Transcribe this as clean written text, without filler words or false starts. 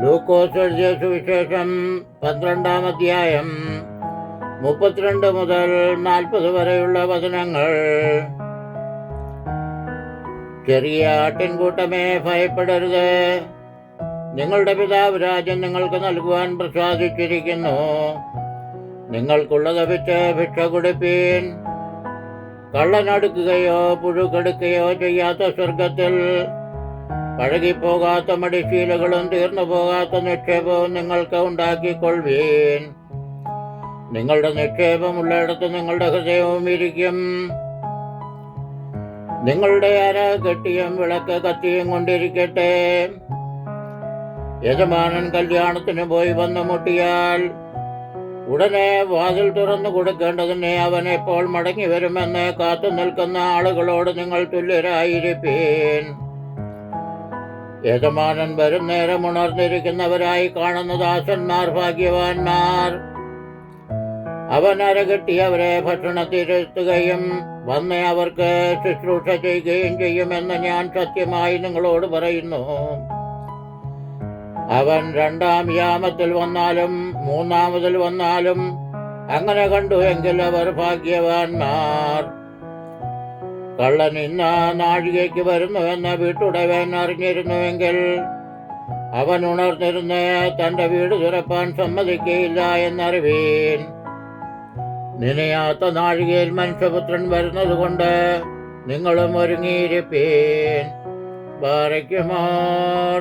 ലൂക്കോസ് എഴുതിയ സുവിശേഷം 12-ാം അധ്യായം 32 മുതൽ 40 വരെയുള്ള വചനങ്ങൾ. ചെറിയ ആട്ടിൻകൂട്ടമേ, ഭയപ്പെടരുത്. നിങ്ങളുടെ പിതാവ് രാജ്യം നിങ്ങൾക്ക് നൽകുവാൻ പ്രസാദിച്ചിരിക്കുന്നു. നിങ്ങൾക്കുള്ളത് വെച്ച് ഭിക്ഷ കൊടുപ്പീൻ. കള്ളനടുക്കുകയോ പുഴുക്കെടുക്കുകയോ ചെയ്യാത്ത സ്വർഗത്തിൽ പഴകിപ്പോകാത്ത മടിശീലകളും തീർന്നു പോകാത്ത നിക്ഷേപവും നിങ്ങൾക്ക് ഉണ്ടാക്കിക്കൊള്ളുവീൻ. നിങ്ങളുടെ നിക്ഷേപമുള്ളിടത്ത് നിങ്ങളുടെ ഹൃദയവും ഇരിക്കും. നിങ്ങളുടെ അര കെട്ടിയും വിളക്ക് കത്തിയും കൊണ്ടിരിക്കട്ടെ. യജമാനൻ കല്യാണത്തിന് പോയി വന്നു മുട്ടിയാൽ ഉടനെ വാതിൽ തുറന്നു കൊടുക്കേണ്ടതിനെ അവൻ എപ്പോൾ മടങ്ങി വരുമെന്ന് കാത്തു നിൽക്കുന്ന ആളുകളോട് നിങ്ങൾ തുല്യരായിരിപ്പീൻ. യജമാനൻ വരും നേരം ഉണർന്നിരിക്കുന്നവരായി കാണുന്ന ദാസന്മാർ ഭാഗ്യവാന്മാർ. അവൻ അരകെട്ടി അവരെ ഭക്ഷണത്തിരുത്തുകയും വന്ന് അവർക്ക് ശുശ്രൂഷ ചെയ്യുകയും ചെയ്യുമെന്ന് ഞാൻ സത്യമായി നിങ്ങളോട് പറയുന്നു. അവൻ 2-ാം യാമത്തിൽ വന്നാലും 3-ാമതിൽ വന്നാലും അങ്ങനെ കണ്ടു എങ്കിൽ അവർ ഭാഗ്യവാന്മാർ. കള്ളൻ ഇന്ന നാഴികയ്ക്ക് വരുന്നുവെന്ന് വീട്ടുടവൻ അറിഞ്ഞിരുന്നുവെങ്കിൽ അവൻ ഉണർന്നിരുന്ന് തൻ്റെ വീട് തുറപ്പാൻ സമ്മതിക്കയില്ല എന്നറിവീൻ. നനയാത്ത നാഴികയിൽ മനുഷ്യപുത്രൻ വരുന്നത് കൊണ്ട് നിങ്ങളും ഒരുങ്ങിയിരിപ്പീൻ. ബാരക്കുമോർ.